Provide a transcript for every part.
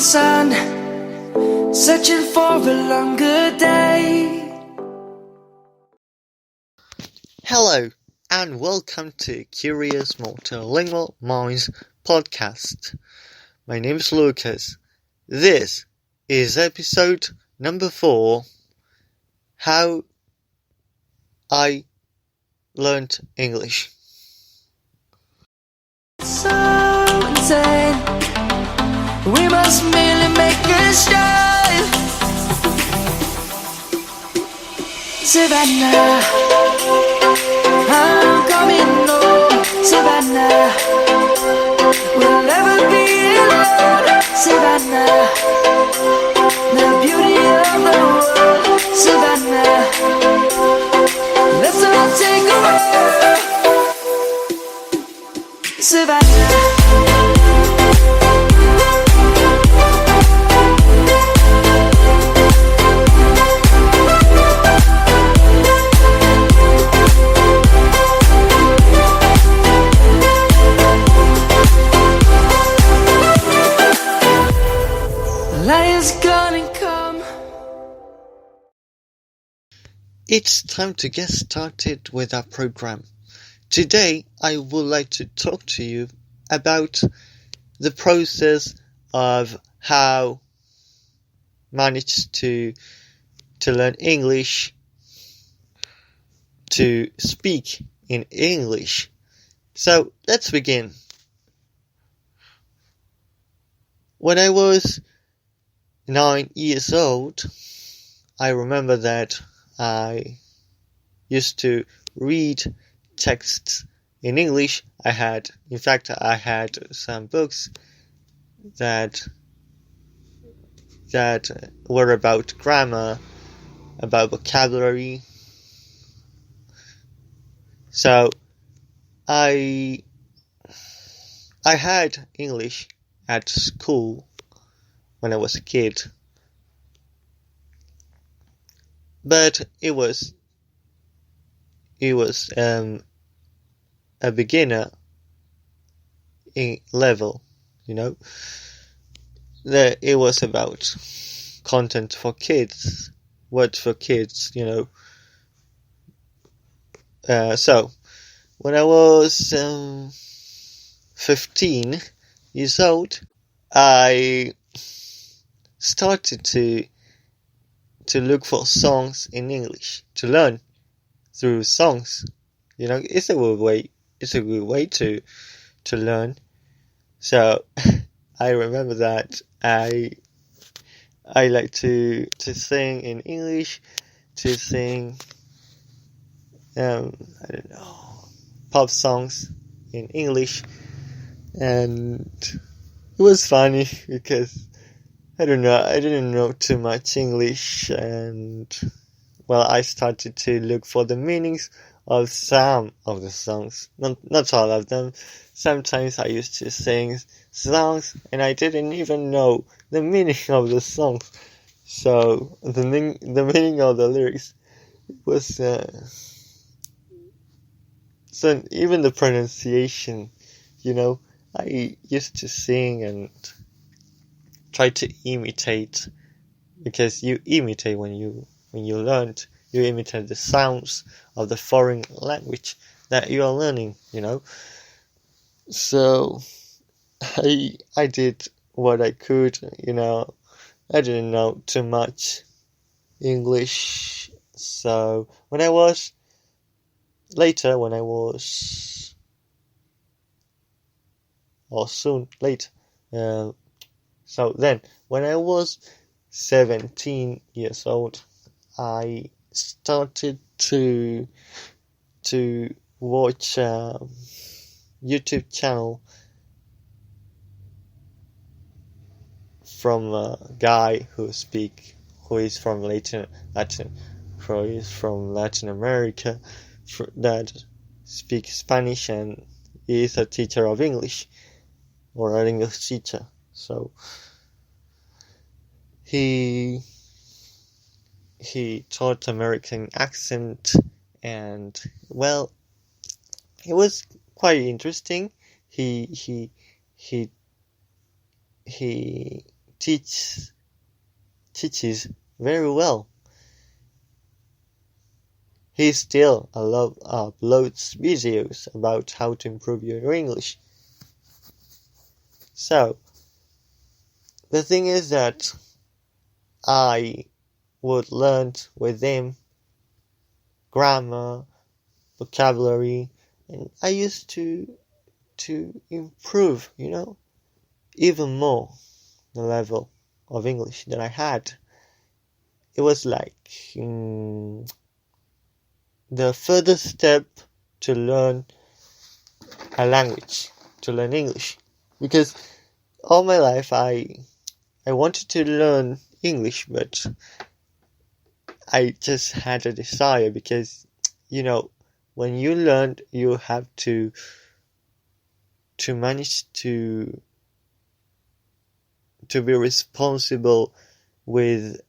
sun, searching for a longer day. Hello, and welcome to Curious Multilingual Minds podcast. My name is Lucas. This is episode number 4, How I Learned English. So insane, we must merely make a start. Savannah, I'm coming home. Savannah, we'll never be alone. Savannah, the beauty of the world. Savannah, let's all take a walk. Savannah. It's time to get started with our program. Today, I would like to talk to you about the process of how manage to learn English, to speak in English. So, let's begin. When I was 9 years old, I remember that I used to read texts in English. I had some books that were about grammar, about vocabulary. So I had English at school when I was a kid. But it was a beginner level, that it was about content for kids, words for kids, So when I was 15 years old, I started to look for songs in English, to learn through songs. It's a good way to learn. So I remember that I like to sing in English, to sing pop songs in English, and it was funny because I didn't know too much English, and I started to look for the meanings of some of the songs, not all of them. Sometimes I used to sing songs and I didn't even know the meaning of the songs. So the meaning of the lyrics was so even the pronunciation, I used to sing and try to imitate, because you imitate when you learned, you imitate the sounds of the foreign language that you are learning, So I did what I could, I didn't know too much English. So when I was so then, when I was 17 years old, I started to watch a YouTube channel from a guy who is from Latin America, that speaks Spanish and is a teacher of English, or an English teacher. So he taught American accent, and it was quite interesting. He teaches very well. He still uploads videos about how to improve your English. So, the thing is that I would learn with him grammar, vocabulary, and I used to improve, even more the level of English that I had. It was like the furthest step to learn a language, to learn English. Because all my life I wanted to learn English, but I just had a desire because, when you learn, you have to manage to be responsible with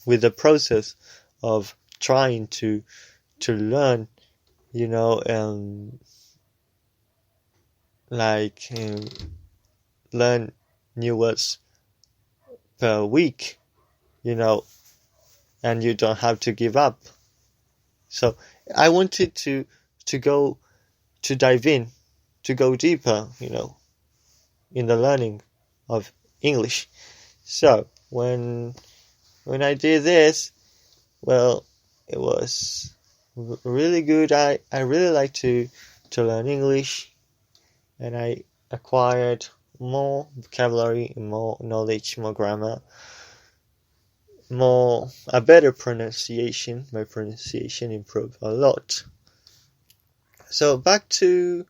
the process of trying to learn, learn new words per week, and you don't have to give up. So I wanted to dive in, to go deeper, in the learning of English. So when I did this, well, it was really good. I really like to learn English, and I acquired more vocabulary, more knowledge, more grammar, a better pronunciation. My pronunciation improved a lot. So back to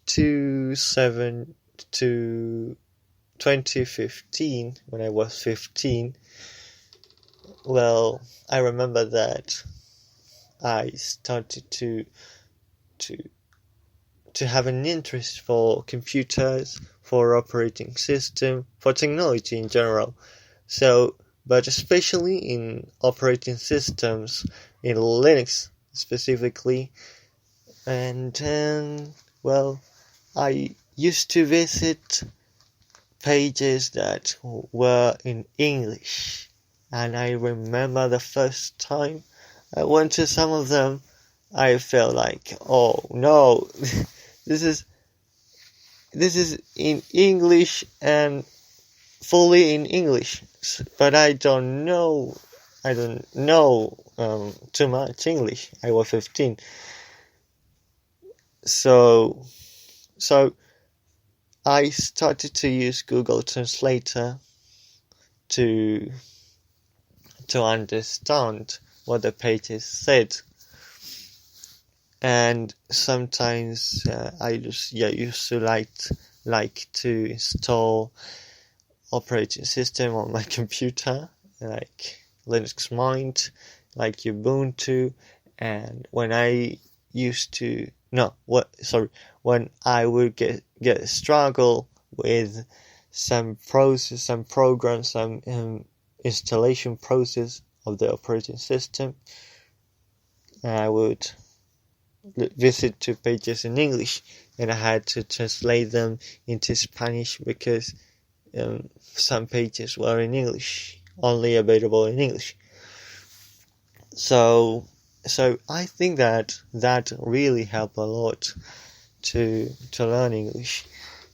2015, when I was 15. Well, I remember that I started to have an interest for computers, for operating system, for technology in general. So, but especially in operating systems, in Linux specifically. And then, well, I used to visit pages that were in English. And I remember the first time I went to some of them, I felt like, oh no, this is in English and fully in English, but I don't know too much English. I was 15, so I started to use Google Translator to understand what the pages said. And sometimes I just used to like to install operating system on my computer, like Linux Mint, like Ubuntu. And when I when I would get struggle with some process, some program, some installation process of the operating system, I would visit two pages in English, and I had to translate them into Spanish because some pages were in English, only available in English. So I think that really helped a lot to learn English.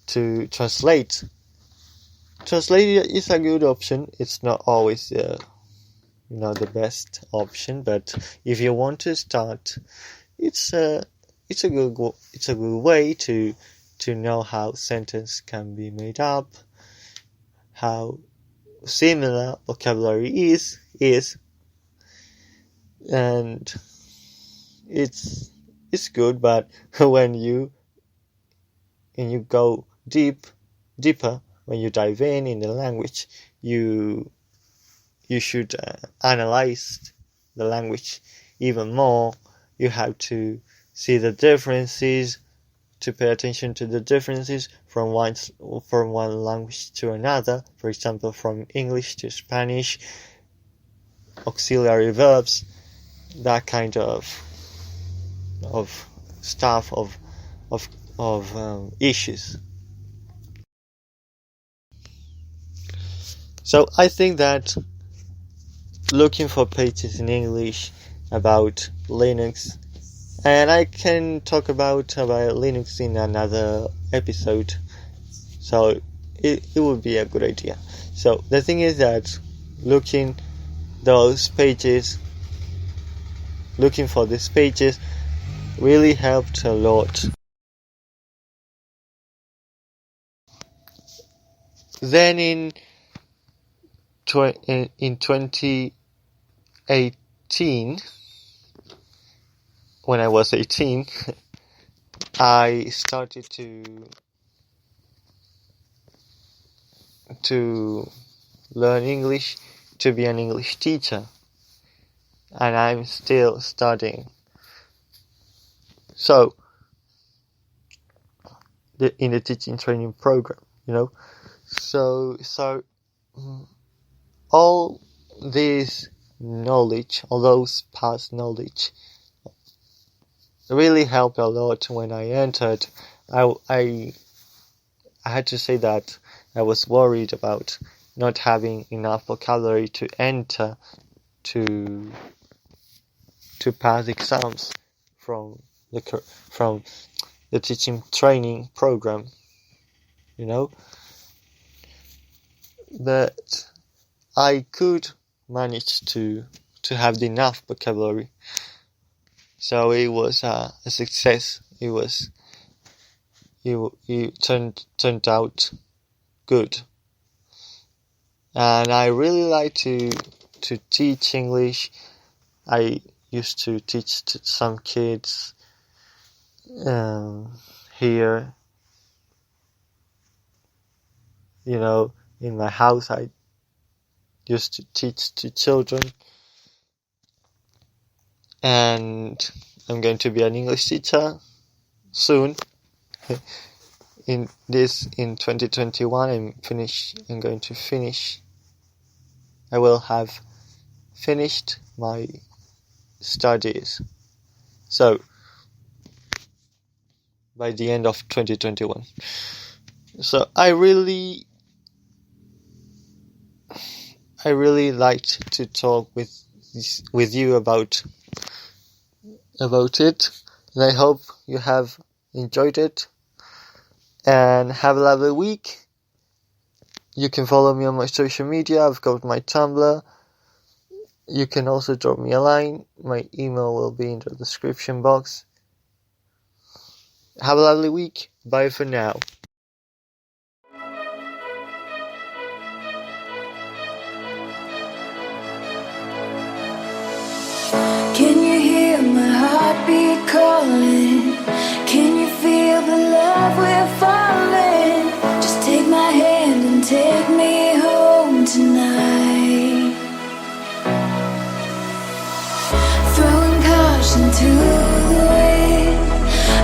To translate is a good option. It's not always the best option, but if you want to start, it's a good way to know how sentence can be made up, how similar vocabulary is, and it's good. But when you go deeper, when you dive in the language, you should analyze the language even more. You have to see the differences, to pay attention to the differences from one language to another. For example, from English to Spanish, auxiliary verbs, that kind of stuff of issues. So I think that looking for pages in English about Linux, and I can talk about Linux in another episode, so it would be a good idea. So the thing is that looking for these pages really helped a lot. Then in 2018, when I was 18, I started to learn English, to be an English teacher, and I'm still studying. So in the teaching training program, so all this knowledge, all those past knowledge, really helped a lot when I entered. I had to say that I was worried about not having enough vocabulary to enter to pass exams from the teaching training program, but I could manage to have enough vocabulary, so it was a success. It turned out good, and I really like to teach English. I used to teach to some kids here, in my house. I used to teach to children, and I'm going to be an English teacher soon. In 2021, I will have finished my studies. So by the end of 2021. So I really liked to talk with you about it, and I hope you have enjoyed it, and have a lovely week. You can follow me on my social media. I've got my Tumblr. You can also drop me a line. My email will be in the description box. Have a lovely week. Bye for now. Can you hear my heartbeat calling? Can you feel the love we're falling? Just take my hand and take me home tonight. Throwing caution to the wind,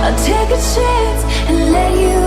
I'll take a chance and let you